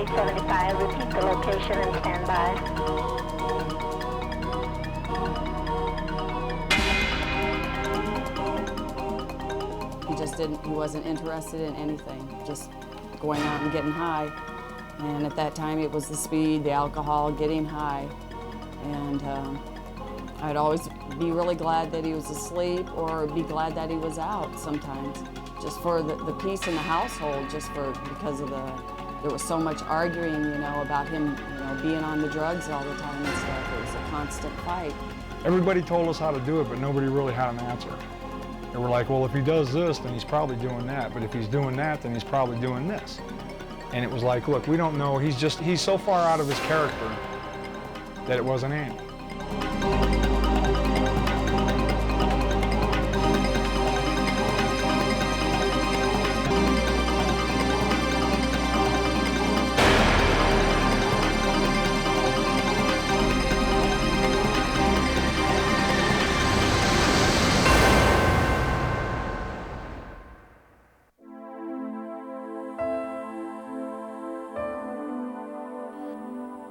875, repeat the location and stand by. He wasn't interested in anything, just going out and getting high. And at that time, it was the speed, the alcohol, getting high. And I'd always be really glad that he was asleep or be glad that he was out sometimes, just for the peace in the household, because of there was so much arguing, about him, being on the drugs all the time and stuff. It was a constant fight. Everybody told us how to do it, but nobody really had an answer. They were like, well, if he does this, then he's probably doing that. But if he's doing that, then he's probably doing this. And it was like, look, we don't know. He's so far out of his character that it wasn't Andy.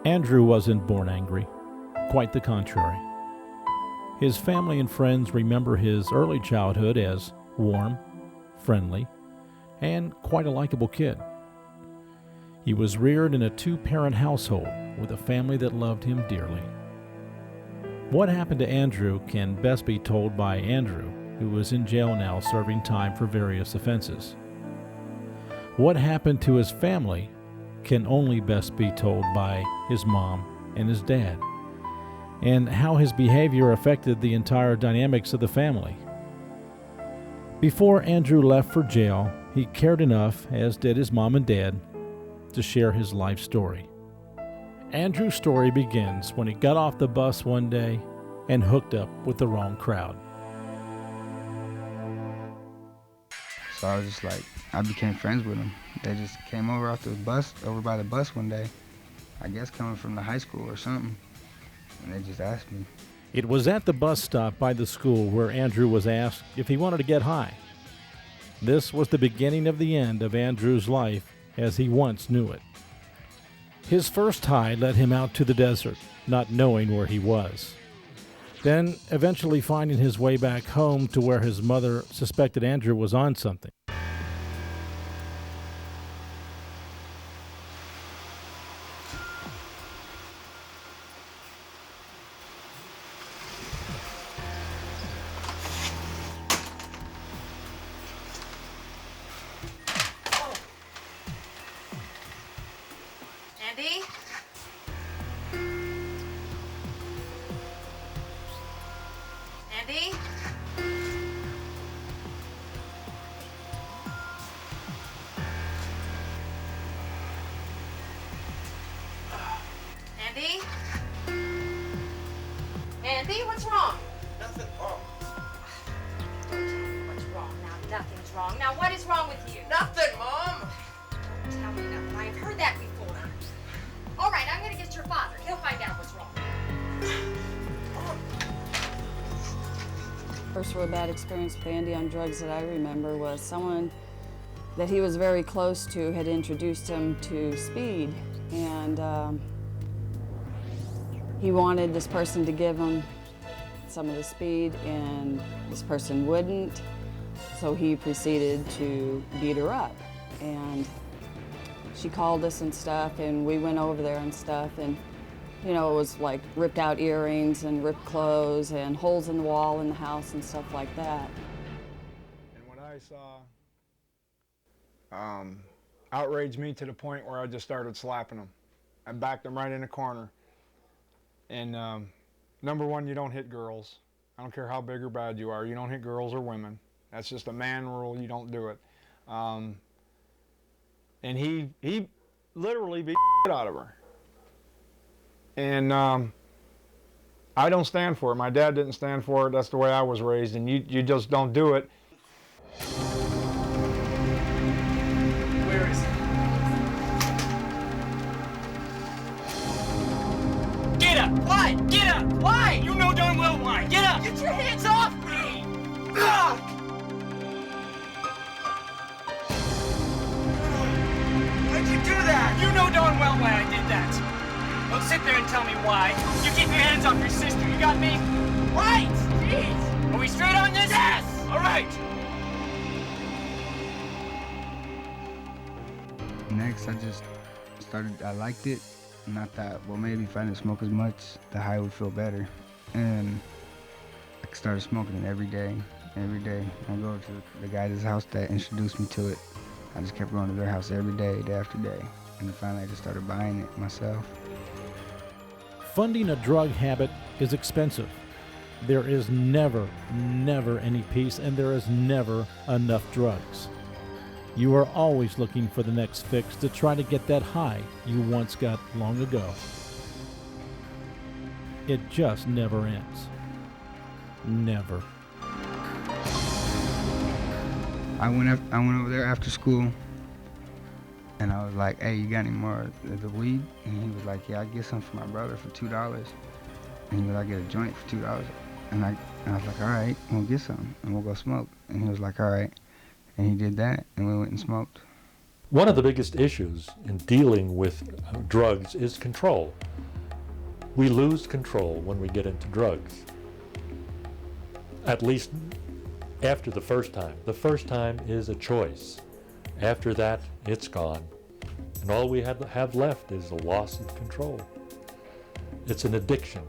Andrew wasn't born angry, quite the contrary. His family and friends remember his early childhood as warm, friendly, and quite a likable kid. He was reared in a two-parent household with a family that loved him dearly. What happened to Andrew can best be told by Andrew, who is in jail now serving time for various offenses. What happened to his family can only best be told by his mom and his dad, and how his behavior affected the entire dynamics of the family. Before Andrew left for jail, he cared enough, as did his mom and dad, to share his life story. Andrew's story begins when he got off the bus one day and hooked up with the wrong crowd. So I was just like, I became friends with them. They just came over by the bus one day, I guess coming from the high school or something, and they just asked me. It was at the bus stop by the school where Andrew was asked if he wanted to get high. This was the beginning of the end of Andrew's life as he once knew it. His first high led him out to the desert, not knowing where he was. Then, eventually finding his way back home to where his mother suspected Andrew was on something. Andy? Andy? Andy? Andy, what's wrong? Nothing wrong. Don't tell me what's wrong now. Nothing's wrong. Now, what is wrong with you? Nothing, Mom! Don't tell me nothing. I've heard that before. All right, I'm going to get your father. He'll find out what's wrong. First real bad experience with Andy on drugs that I remember was someone that he was very close to had introduced him to speed, and he wanted this person to give him some of the speed, and this person wouldn't, so he proceeded to beat her up. And she called us and stuff, and we went over there and stuff, and it was like ripped out earrings and ripped clothes and holes in the wall in the house and stuff like that. And what I saw outraged me to the point where I just started slapping them. I backed them right in the corner. And number one, you don't hit girls. I don't care how big or bad you are. You don't hit girls or women. That's just a man rule. You don't do it. And he literally beat the out of her. And I don't stand for it. My dad didn't stand for it. That's the way I was raised. And you just don't do it. Where is he? Get up! Why? Get up! Why? You know darn well why. Get up! Get your hands off me! Ah! Why'd you do that? You know darn well why I did that. Don't sit there and tell me why. You keep your hands off your sister, you got me? Right! Jeez! Are we straight on this? Yes! All right! Next, I just I liked it, and I thought, well, maybe if I didn't smoke as much, the high would feel better. And I started smoking it every day. Every day. I go to the guy's house that introduced me to it. I just kept going to their house every day, day after day. And then finally I just started buying it myself. Funding a drug habit is expensive. There is never any peace, and there is never enough drugs. You are always looking for the next fix to try to get that high you once got long ago. It just never ends. Never. I went over there after school, and I was like, hey, you got any more of the weed? And he was like, yeah, I get some for my brother for $2. And he was like, I get a joint for $2. And I was like, all right, we'll get some, and we'll go smoke. And he was like, all right. And he did that, and we went and smoked. One of the biggest issues in dealing with drugs is control. We lose control when we get into drugs. At least after the first time. The first time is a choice. After that, it's gone. And all we have left is a loss of control. It's an addiction,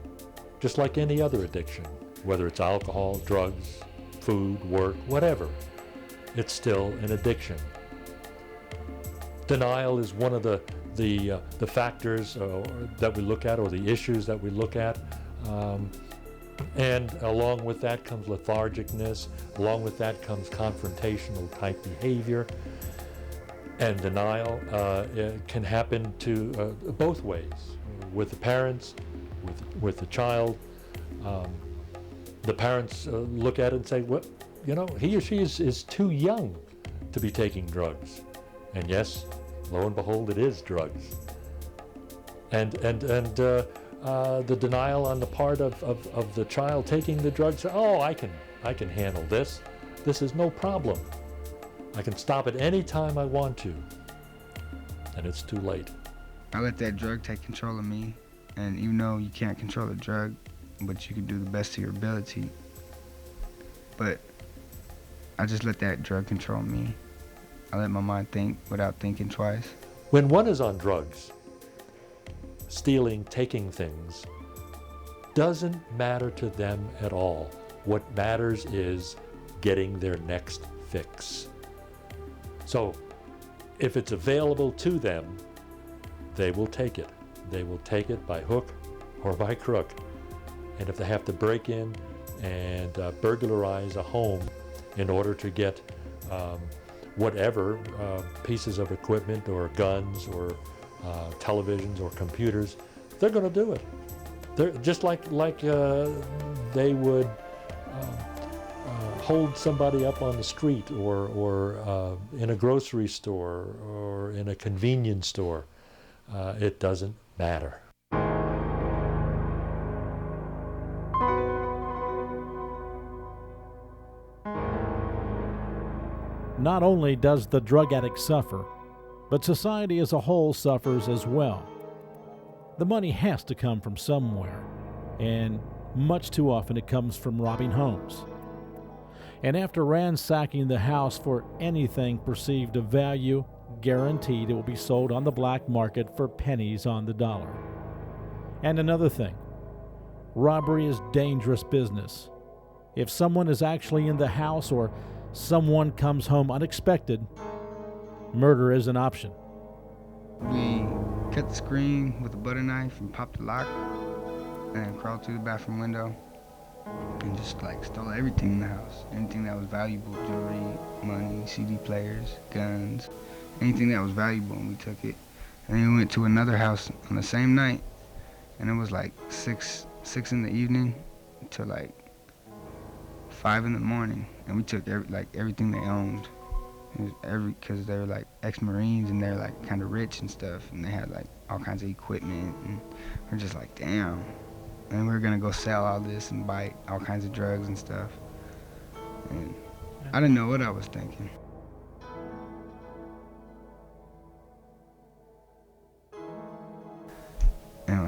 just like any other addiction, whether it's alcohol, drugs, food, work, whatever. It's still an addiction. Denial is one of the factors that we look at, or the issues that we look at. And along with that comes lethargicness. Along with that comes confrontational type behavior. And denial can happen to both ways, with the parents, with the child. The parents look at it and say, well, you know, he or she is too young to be taking drugs. And yes, lo and behold, it is drugs. And the denial on the part of the child taking the drugs, oh, I can handle this. This is no problem. I can stop it any time I want to. And it's too late. I let that drug take control of me, and even though you can't control a drug, but you can do the best of your ability. But I just let that drug control me. I let my mind think without thinking twice. When one is on drugs, stealing, taking things, doesn't matter to them at all. What matters is getting their next fix. So if it's available to them, they will take it. They will take it by hook or by crook. And if they have to break in and burglarize a home in order to get whatever pieces of equipment or guns or televisions or computers, they're going to do it. They're just like they would hold somebody up on the street or in a grocery store or in a convenience store. It doesn't matter. Not only does the drug addict suffer, but society as a whole suffers as well. The money has to come from somewhere, and much too often it comes from robbing homes. And after ransacking the house for anything perceived of value, guaranteed it will be sold on the black market for pennies on the dollar. And another thing, robbery is dangerous business. If someone is actually in the house or someone comes home unexpected, murder is an option. We cut the screen with a butter knife and popped the lock and crawled through the bathroom window and just stole everything in the house. Anything that was valuable, jewelry, money, CD players, guns, anything that was valuable, and we took it. And then we went to another house on the same night, and it was 6 in the evening to 5 in the morning, and we took everything they owned. Because they were ex-Marines, and they're kind of rich and stuff, and they had all kinds of equipment, and we're just damn. And we were gonna go sell all this and buy all kinds of drugs and stuff. And I didn't know what I was thinking.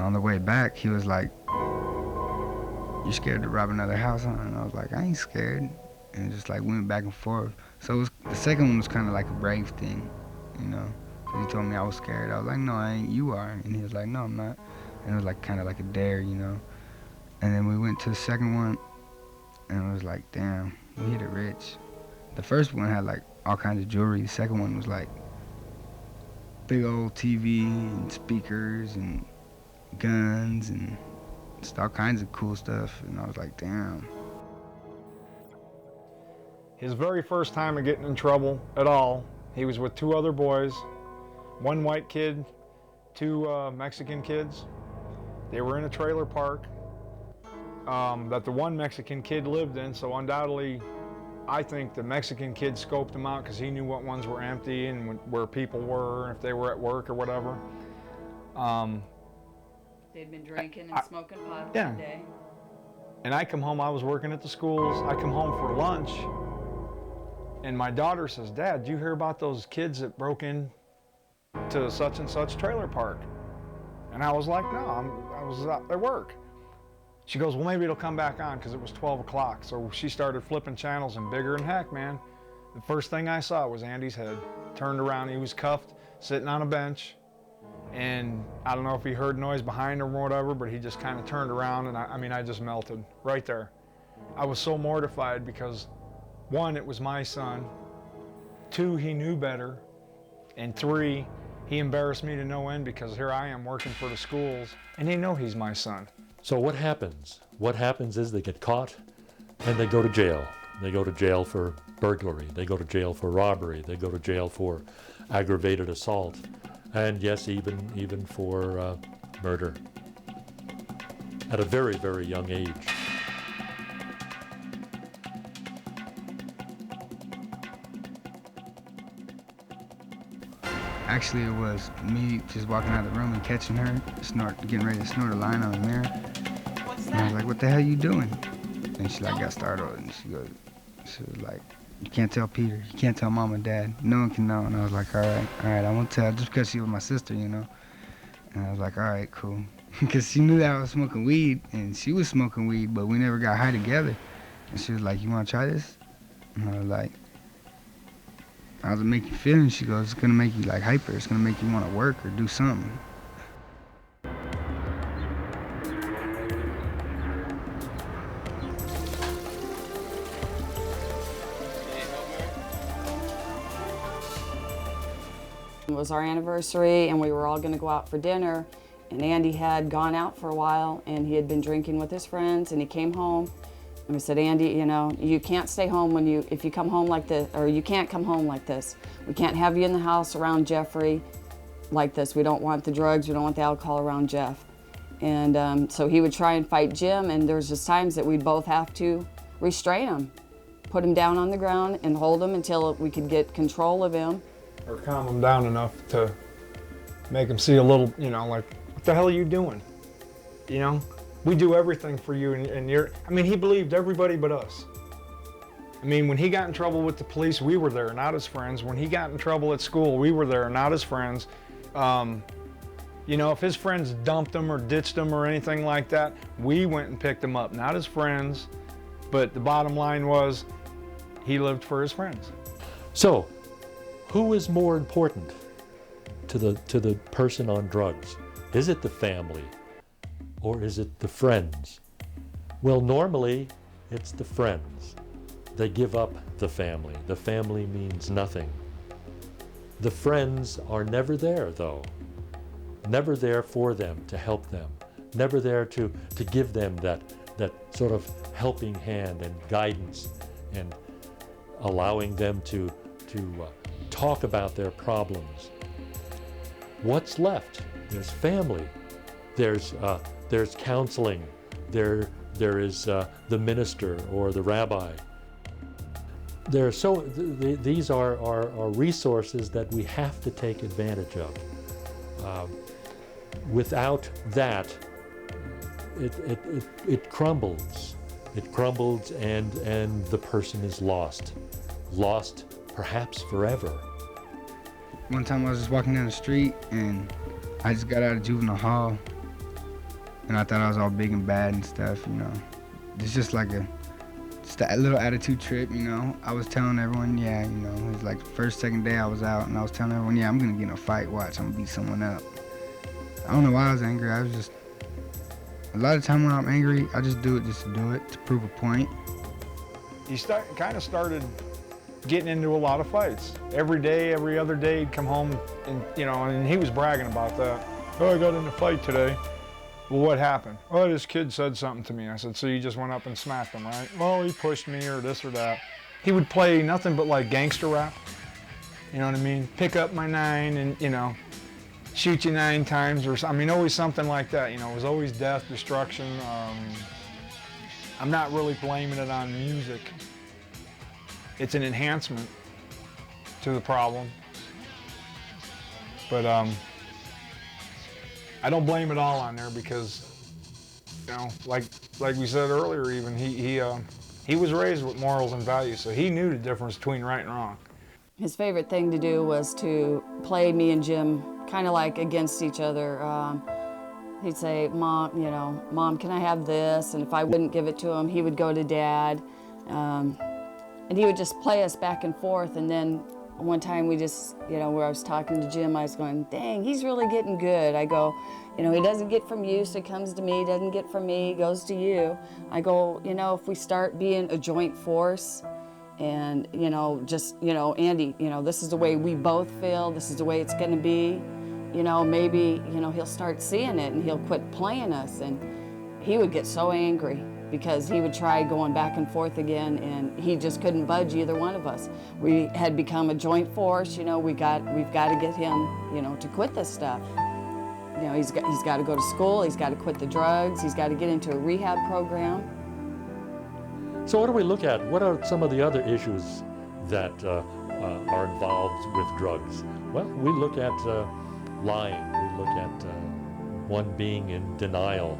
on the way back, he was like, "You scared to rob another house, huh?" And I was like, "I ain't scared." And just like went back and forth. So it was, the second one was kind of like a brave thing, you know. 'Cause he told me I was scared. I was like, "No, I ain't. You are." And he was like, "No, I'm not." And it was like kind of like a dare, you know. And then we went to the second one, and it was like, damn, we hit it rich. The first one had like all kinds of jewelry. The second one was like big old TV and speakers and guns and just all kinds of cool stuff. And I was like, damn. His very first time of getting in trouble at all, he was with 2 other boys, 1 white kid, 2 Mexican kids. They were in a trailer park that the one Mexican kid lived in, so undoubtedly I think the Mexican kid scoped them out because he knew what ones were empty and where people were, if they were at work or whatever. They'd been drinking and smoking pot yeah. one day. And I come home, I was working at the schools, I come home for lunch, and my daughter says, "Dad, did you hear about those kids that broke in to such and such trailer park?" And I was like, "No, I was at work." She goes, "Well, maybe it'll come back on," because it was 12 o'clock. So she started flipping channels, and bigger than heck, man. The first thing I saw was Andy's head. Turned around, he was cuffed, sitting on a bench. And I don't know if he heard noise behind him or whatever, but he just kind of turned around, and I just melted right there. I was so mortified because 1, it was my son. 2, he knew better. And 3, he embarrassed me to no end because here I am working for the schools, and they know he's my son. So what happens? What happens is they get caught and they go to jail. They go to jail for burglary. They go to jail for robbery. They go to jail for aggravated assault. And yes, even for murder at a very, very young age. Actually, it was me just walking out of the room and catching her, getting ready to snort a line on the mirror. What's And I was that? like, "What the hell you doing?" And she like got startled, and she was like, "You can't tell Peter, you can't tell Mom and Dad, no one can know." And I was like, all right, I won't tell, just because she was my sister, you know. And I was like, all right, cool. Because she knew that I was smoking weed, and she was smoking weed, but we never got high together. And she was like, "You want to try this?" And I was like, "How does it make you feel?" And she goes, "It's going to make you like hyper. It's going to make you want to work or do something." It was our anniversary, and we were all going to go out for dinner, and Andy had gone out for a while, and he had been drinking with his friends, and he came home, and we said, "Andy, you know, you can't stay home if you come home like this, or you can't come home like this. We can't have you in the house around Jeffrey like this. We don't want the drugs, we don't want the alcohol around Jeff." And so he would try and fight Jim, and there was just times that we'd both have to restrain him, put him down on the ground and hold him until we could get control of him. Or calm him down enough to make him see a little, you know, like, what the hell are you doing? You know, we do everything for you, and you're, I mean, he believed everybody but us. I mean, when he got in trouble with the police, we were there, not his friends. When he got in trouble at school, we were there, not his friends. You know, if his friends dumped him or ditched him or anything like that, we went and picked him up, not his friends. But the bottom line was, he lived for his friends. So, who is more important to the person on drugs? Is it the family or is it the friends? Well, normally it's the friends. They give up the family. The family means nothing. The friends are never there, though. Never there for them, to help them. Never there to give them that sort of helping hand and guidance and allowing them to talk about their problems. What's left? There's family. There's counseling. There is the minister or the rabbi. These are resources that we have to take advantage of. Without that, it crumbles. It crumbles, and the person is lost perhaps forever. One time I was just walking down the street, and I just got out of juvenile hall, and I thought I was all big and bad and stuff, you know. It's just like just a little attitude trip, you know. I was telling everyone, yeah, you know, it was like the first, second day I was out, and I was telling everyone, yeah, I'm gonna get in a fight, watch, I'm gonna beat someone up. I don't know why I was angry. I was just, a lot of time when I'm angry, I just do it just to do it, to prove a point. He kind of started getting into a lot of fights. Every day, every other day, he'd come home and, you know, and he was bragging about that. Oh, I got in a fight today. Well, what happened? Oh, this kid said something to me. I said, so you just went up and smacked him, right? Oh, he pushed me or this or that. He would play nothing but like gangster rap. You know what I mean? Pick up my 9 and, you know, shoot you 9 times or something. I mean, always something like that. You know, it was always death, destruction. I'm not really blaming it on music. It's an enhancement to the problem. But I don't blame it all on there because, you know, like we said earlier, even he was raised with morals and values, so he knew the difference between right and wrong. His favorite thing to do was to play me and Jim kind of like against each other. He'd say, Mom, you know, Mom, can I have this? And if I wouldn't give it to him, he would go to Dad. And he would just play us back and forth. And then one time we just, you know, where I was talking to Jim, I was going, dang, he's really getting good. I go, you know, he doesn't get from you, so he comes to me, doesn't get from me, goes to you. I go, you know, if we start being a joint force and, you know, just, you know, Andy, you know, this is the way we both feel, this is the way it's gonna be, you know, maybe, you know, he'll start seeing it and he'll quit playing us. And he would get so angry because he would try going back and forth again, and he just couldn't budge either one of us. We had become a joint force, you know, we've got to get him, you know, to quit this stuff. You know, he's got to go to school, he's got to quit the drugs, he's got to get into a rehab program. So what do we look at? What are some of the other issues that are involved with drugs? Well, we look at lying, we look at one being in denial,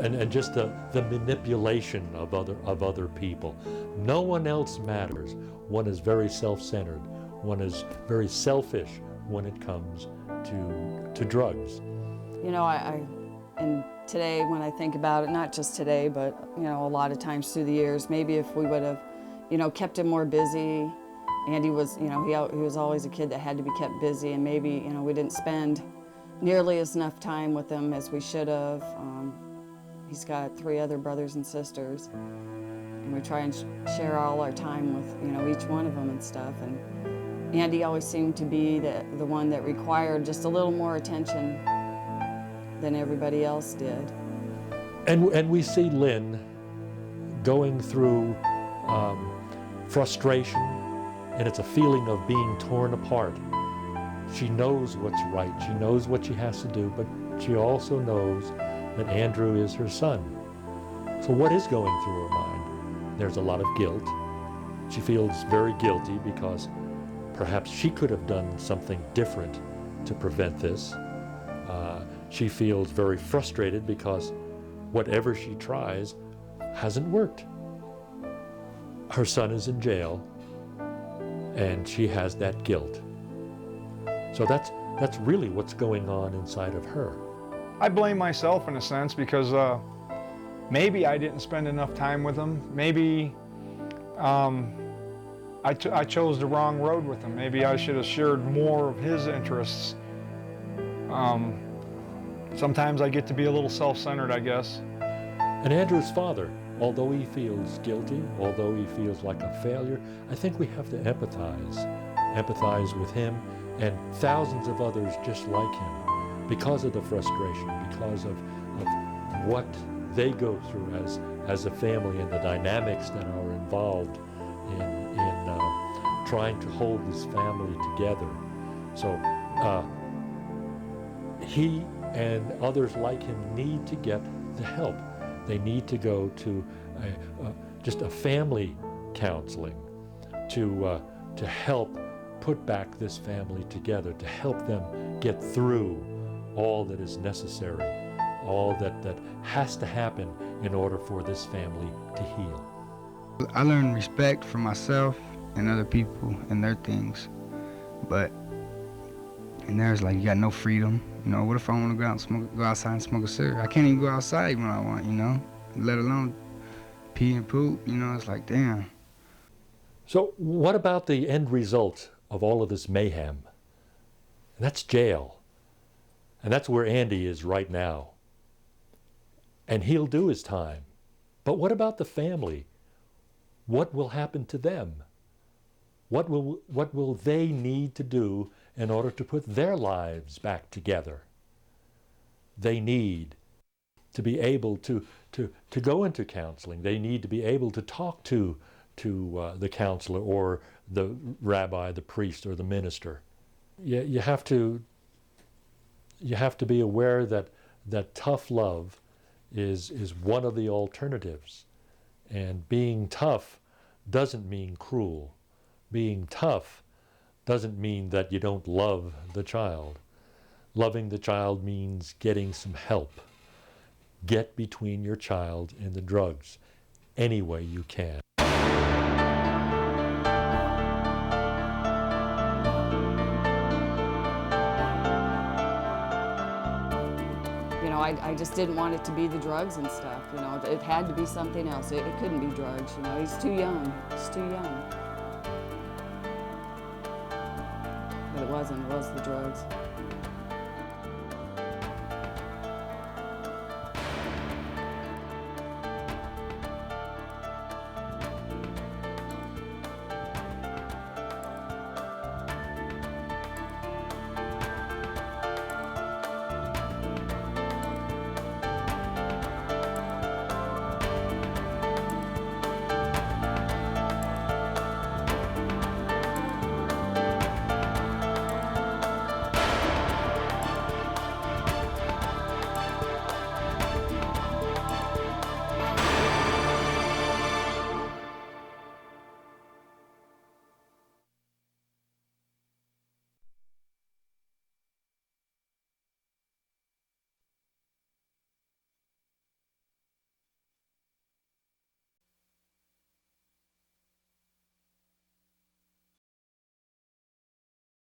and just the manipulation of other people. No one else matters. One is very self-centered. One is very selfish when it comes to drugs. You know, and today when I think about it, not just today, but, you know, a lot of times through the years, maybe if we would have, you know, kept him more busy. Andy was, you know, he was always a kid that had to be kept busy, and maybe, you know, we didn't spend nearly as enough time with him as we should have. He's got 3 other brothers and sisters, and we try and share all our time with, you know, each one of them and stuff. And Andy always seemed to be the one that required just a little more attention than everybody else did. And we see Lynn going through frustration, and it's a feeling of being torn apart. She knows what's right, she knows what she has to do, but she also knows that Andrew is her son. So what is going through her mind? There's a lot of guilt. She feels very guilty because perhaps she could have done something different to prevent this. She feels very frustrated because whatever she tries hasn't worked. Her son is in jail, and she has that guilt. So that's really what's going on inside of her. I blame myself in a sense because maybe I didn't spend enough time with him. Maybe I chose the wrong road with him. Maybe I should have shared more of his interests. Sometimes I get to be a little self-centered, I guess. And Andrew's father, although he feels guilty, although he feels like a failure, I think we have to empathize with him and thousands of others just like him, because of the frustration, because of what they go through as a family and the dynamics that are involved in trying to hold this family together. So he and others like him need to get the help. They need to go to just a family counseling to help put back this family together, to help them get through all that is necessary, all that has to happen in order for this family to heal. I learned respect for myself and other people and their things, but And there's like, you got no freedom. You know, what if I want to go outside and smoke a cigarette? I can't even go outside when I want, you know, let alone pee and poop. You know, it's like, damn. So what about the end result of all of this mayhem? And that's jail. And that's where Andy is right now. And he'll do his time. But what about the family? What will happen to them? What will they need to do in order to put their lives back together? They need to be able to go into counseling. They need to be able to talk to the counselor or the rabbi, the priest, or the minister. You have to be aware that tough love is one of the alternatives. And being tough doesn't mean cruel. Being tough doesn't mean that you don't love the child. Loving the child means getting some help. Get between your child and the drugs any way you can. You know, I just didn't want it to be the drugs and stuff, you know. It had to be something else. It couldn't be drugs, you know. He's too young. He's too young. But it wasn't. It was the drugs.